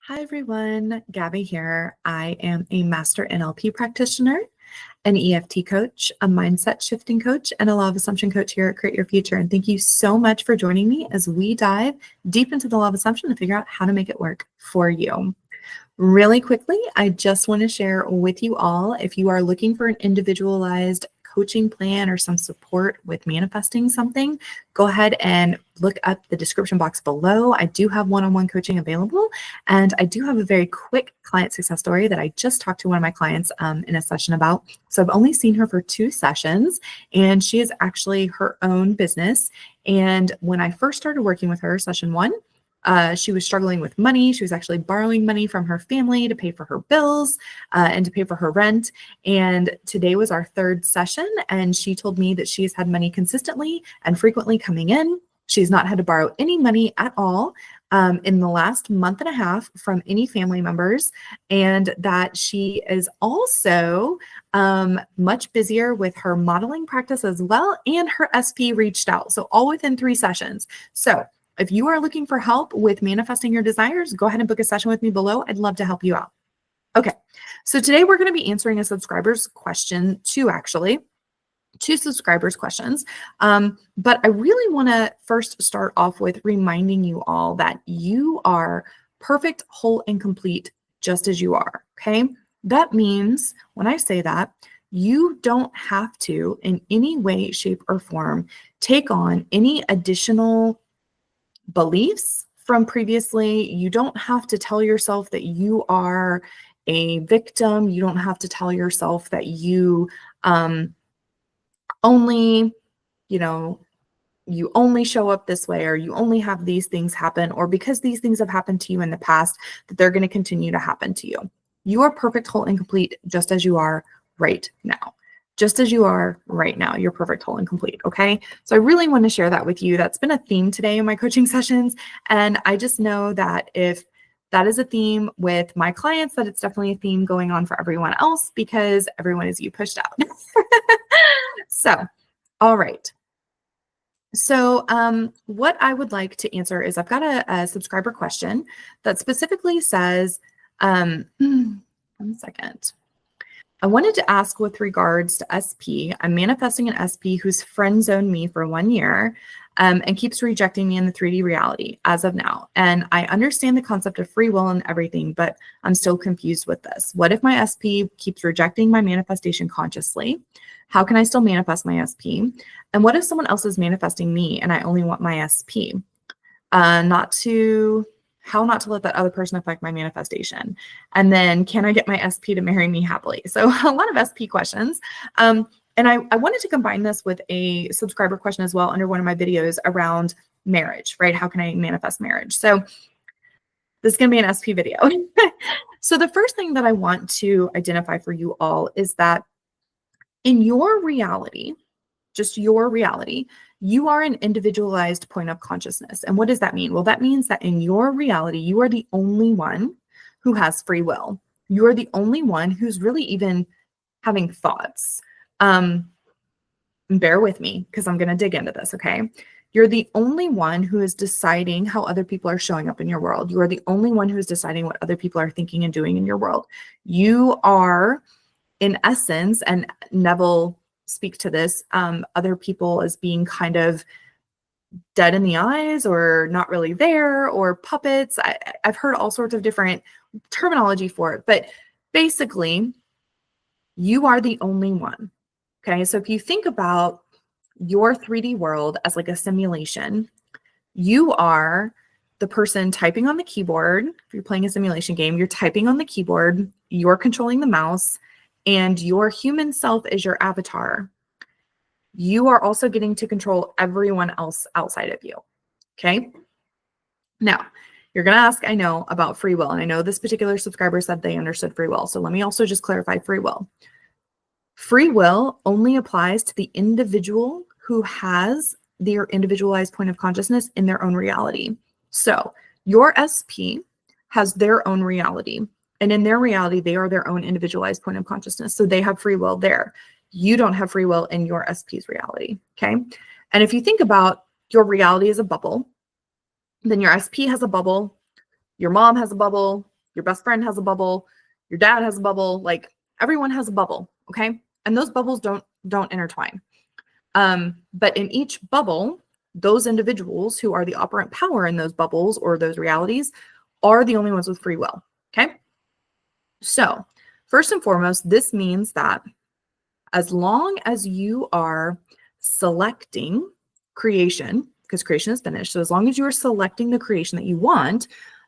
Hi everyone, Gabi here. I am a master NLP practitioner, an EFT coach, a mindset shifting coach, and a law of assumption coach here at Create Your Future. And thank you so much for joining me as we dive deep into the law of assumption to figure out how to make it work for you. Really quickly, I just want to share with you all, if you are looking for an individualized coaching plan or some support with manifesting something, go ahead and look up the description box below. I do have one-on-one coaching available, and I do have a very quick client success story that I just talked to one of my clients in a session about. So I've only seen her for 2 sessions, and she is actually her own business. And when I first started working with her, session 1, she was struggling with money. She was actually borrowing money from her family to pay for her bills and to pay for her rent. And today was our 3rd session. And she told me that she has had money consistently and frequently coming in. She's not had to borrow any money at all in the last month and a half from any family members. And that she is also much busier with her modeling practice as well. And her SP reached out. So all within 3 sessions. So if you are looking for help with manifesting your desires, go ahead and book a session with me below. I'd love to help you out. Okay, so today we're going to be answering a subscriber's question, 2 subscribers' questions. But I really want to first start off with reminding you all that you are perfect, whole, and complete just as you are, okay? That means when I say that, you don't have to, in any way, shape, or form, take on any additional beliefs from previously. You don't have to tell yourself that you are a victim. You don't have to tell yourself that you only, you only show up this way, or you only have these things happen, or because these things have happened to you in the past, that they're going to continue to happen to you. You are perfect, whole, and complete just as you are right now. Just as you are right now, you're perfect, whole, and complete, okay? So I really want to share that with you. That's been a theme today in my coaching sessions, and I just know that if that is a theme with my clients, that it's definitely a theme going on for everyone else, because everyone is you pushed out. So, all right. So what I would like to answer is I've got a subscriber question that specifically says, 1 second. I wanted to ask with regards to SP. I'm manifesting an SP who's friend zoned me for 1 year and keeps rejecting me in the 3D reality as of now. And I understand the concept of free will and everything, but I'm still confused with this. What if my SP keeps rejecting my manifestation consciously? How can I still manifest my SP? And what if someone else is manifesting me and I only want my SP? How not to let that other person affect my manifestation. And then can I get my SP to marry me happily? So a lot of SP questions. And I wanted to combine this with a subscriber question as well under one of my videos around marriage, right? How can I manifest marriage? So this is going to be an SP video. So the first thing that I want to identify for you all is that in your reality, just your reality, you are an individualized point of consciousness. And what does that mean? Well, that means that in your reality, you are the only one who has free will. You are the only one who's really even having thoughts. Bear with me because I'm going to dig into this, okay? You're the only one who is deciding how other people are showing up in your world. You are the only one who is deciding what other people are thinking and doing in your world. You are, in essence, and Neville speak to this, other people as being kind of dead in the eyes or not really there or puppets. I've heard all sorts of different terminology for it, but basically you are the only one. Okay. So if you think about your 3D world as like a simulation, you are the person typing on the keyboard. If you're playing a simulation game, you're typing on the keyboard, you're controlling the mouse, and your human self is your avatar. You are also getting to control everyone else outside of you, okay? Now, you're going to ask, I know, about free will, and I know this particular subscriber said they understood free will, so let me also just clarify free will. Free will only applies to the individual who has their individualized point of consciousness in their own reality. So your SP has their own reality. And in their reality, they are their own individualized point of consciousness. So they have free will there. You don't have free will in your SP's reality, okay? And if you think about your reality as a bubble, then your SP has a bubble, your mom has a bubble, Your best friend has a bubble. Your dad has a bubble. Like everyone has a bubble. Okay. And those bubbles don't intertwine. But in each bubble, those individuals who are the operant power in those bubbles or those realities are the only ones with free will. Okay. So first and foremost, this means that as long as you are selecting creation, because creation is finished. So as long as you are selecting the creation that you want,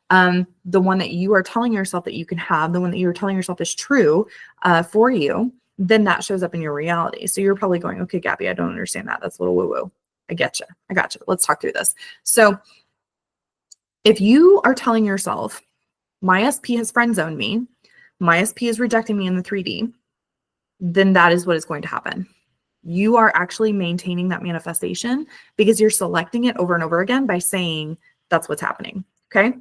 the one that you are telling yourself that you can have, the one that you're telling yourself is true for you, then that shows up in your reality. So you're probably going, okay, Gabi, I don't understand that. That's a little woo-woo. I get you. I got you. Let's talk through this. So if you are telling yourself, my SP has friend zoned me, my SP is rejecting me in the 3D, then that is what is going to happen. You are actually maintaining that manifestation because you're selecting it over and over again by saying that's what's happening. Okay.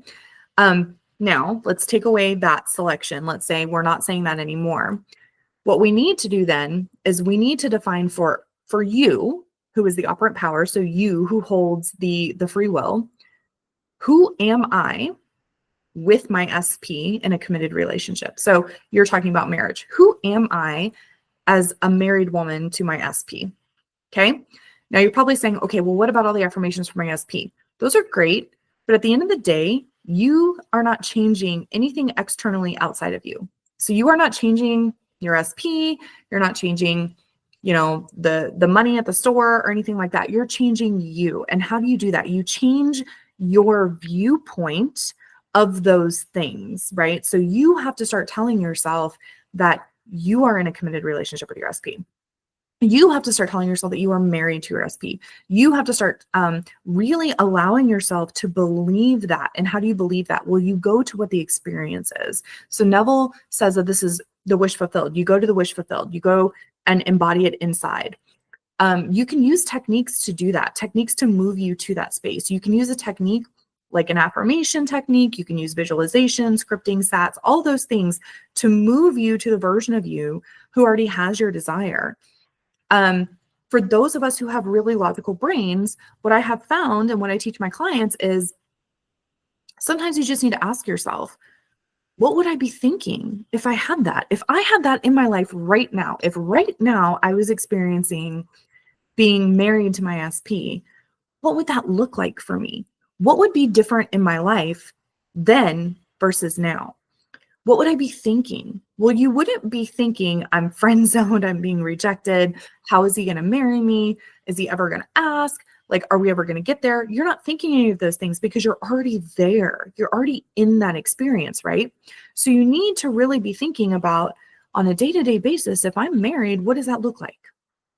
Now let's take away that selection. Let's say we're not saying that anymore. What we need to do then is we need to define for you, who is the operant power. So you who holds the free will, who am I with my SP in a committed relationship? So you're talking about marriage. Who am I as a married woman to my SP? Okay. Now you're probably saying, okay, well, what about all the affirmations for my SP? Those are great. But at the end of the day, you are not changing anything externally outside of you. So you are not changing your SP. You're not changing, the money at the store or anything like that. You're changing you. And how do you do that? You change your viewpoint of those things, right? So you have to start telling yourself that you are in a committed relationship with your SP. You have to start telling yourself that you are married to your SP. You have to start really allowing yourself to believe that. And how do you believe that? Well, you go to what the experience is. So Neville says that this is the wish fulfilled. You go to the wish fulfilled. You go and embody it inside. You can use techniques to do that, techniques to move you to that space. You can use a technique like an affirmation technique. You can use visualization, scripting, sats, all those things to move you to the version of you who already has your desire. For those of us who have really logical brains, what I have found and what I teach my clients is sometimes you just need to ask yourself, what would I be thinking if I had that? If I had that in my life right now, if right now I was experiencing being married to my SP, what would that look like for me? What would be different in my life then versus now? What would I be thinking? Well, you wouldn't be thinking, I'm friend zoned, I'm being rejected. How is he going to marry me? Is he ever going to ask? Like, are we ever going to get there? You're not thinking any of those things because you're already there. You're already in that experience, right? So you need to really be thinking about on a day-to-day basis, if I'm married, what does that look like?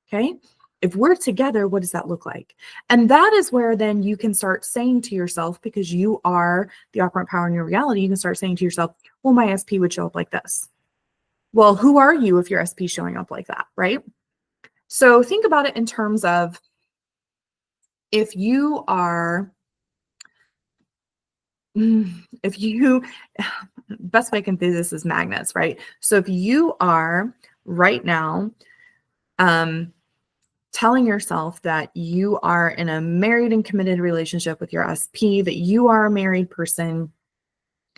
Okay. If we're together, what does that look like? And that is where then you can start saying to yourself, because you are the operant power in your reality, you can start saying to yourself, well, my SP would show up like this. Well, who are you if your SP is showing up like that, right? So think about it in terms of if you are, best way I can do this is magnets, right? So if you are right now, telling yourself that you are in a married and committed relationship with your SP, that you are a married person,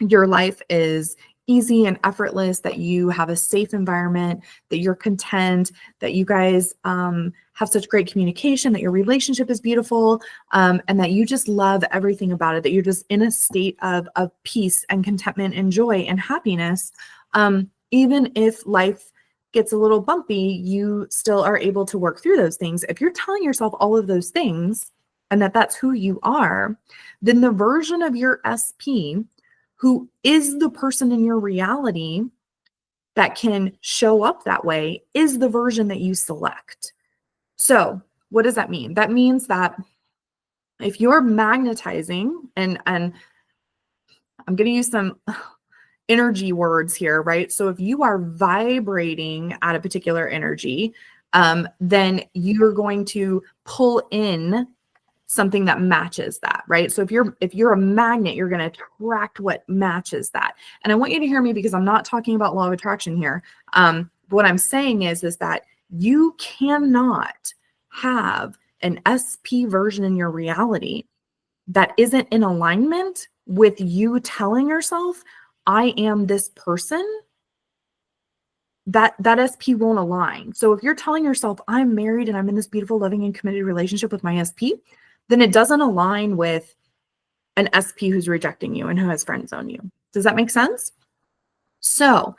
your life is easy and effortless, that you have a safe environment, that you're content, that you guys have such great communication, that your relationship is beautiful, and that you just love everything about it, that you're just in a state of peace and contentment and joy and happiness. Even if life gets a little bumpy, you still are able to work through those things. If you're telling yourself all of those things and that that's who you are, then the version of your SP who is the person in your reality that can show up that way is the version that you select. So what does that mean? That means that if you're magnetizing, and I'm going to use some energy words here, right? So if you are vibrating at a particular energy, then you're going to pull in something that matches that, right? So if you're a magnet, you're going to attract what matches that. And I want you to hear me because I'm not talking about law of attraction here. What I'm saying is that you cannot have an SP version in your reality that isn't in alignment with you telling yourself, I am this person, that SP won't align. So if you're telling yourself, I'm married and I'm in this beautiful, loving, and committed relationship with my SP, then it doesn't align with an SP who's rejecting you and who has friend zoned you. Does that make sense? So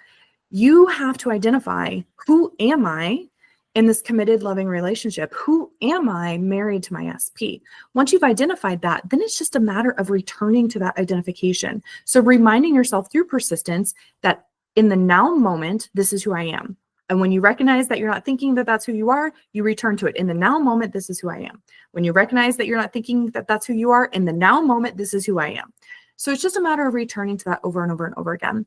you have to identify, who am I in this committed, loving relationship? Who am I married to my SP? Once you've identified that, then it's just a matter of returning to that identification. So reminding yourself through persistence that in the now moment, this is who I am. And when you recognize that you're not thinking that that's who you are, you return to it. In the now moment, this is who I am. When you recognize that you're not thinking that that's who you are, in the now moment, this is who I am. So it's just a matter of returning to that over and over and over again.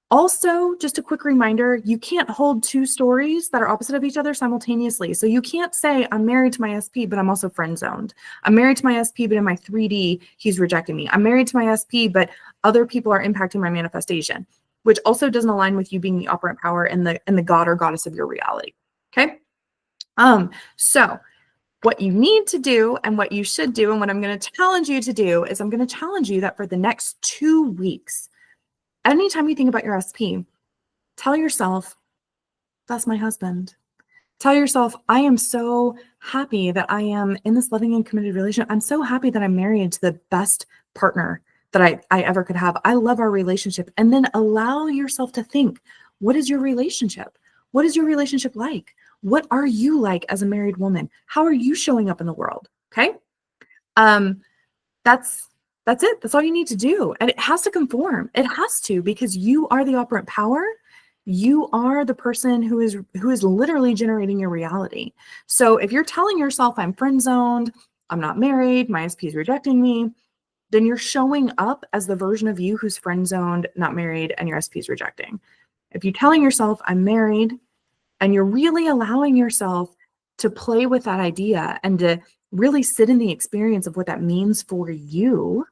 Also, just a quick reminder, you can't hold two stories that are opposite of each other simultaneously. So you can't say, I'm married to my SP, but I'm also friend zoned. I'm married to my SP, but in my 3D, he's rejecting me. I'm married to my SP, but other people are impacting my manifestation, which also doesn't align with you being the operant power and the god or goddess of your reality. Okay. So what you need to do and what you should do, and what I'm going to challenge you to do, is I'm going to challenge you that for the next 2 weeks, anytime you think about your SP, tell yourself, that's my husband. Tell yourself, I am so happy that I am in this loving and committed relationship. I'm so happy that I'm married to the best partner that I ever could have. I love our relationship. And then allow yourself to think, what is your relationship? What is your relationship like? What are you like as a married woman? How are you showing up in the world? Okay. That's it. That's all you need to do. And it has to conform. It has to, because you are the operant power. You are the person who is literally generating your reality. So if you're telling yourself, I'm friend zoned, I'm not married, my SP is rejecting me, then you're showing up as the version of you who's friend zoned, not married, and your SP is rejecting. If you're telling yourself, I'm married, and you're really allowing yourself to play with that idea and to really sit in the experience of what that means for you,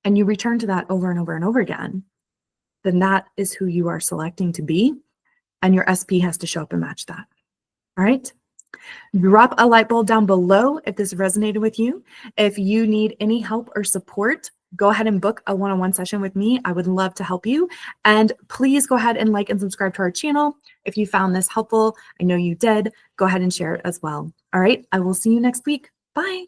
and you return to that over and over and over again, then that is who you are selecting to be. And your SP has to show up and match that. All right. Drop a light bulb down below if this resonated with you. If you need any help or support, go ahead and book a one-on-one session with me. I would love to help you. And please go ahead and like and subscribe to our channel. If you found this helpful, I know you did, go ahead and share it as well. All right. I will see you next week. Bye.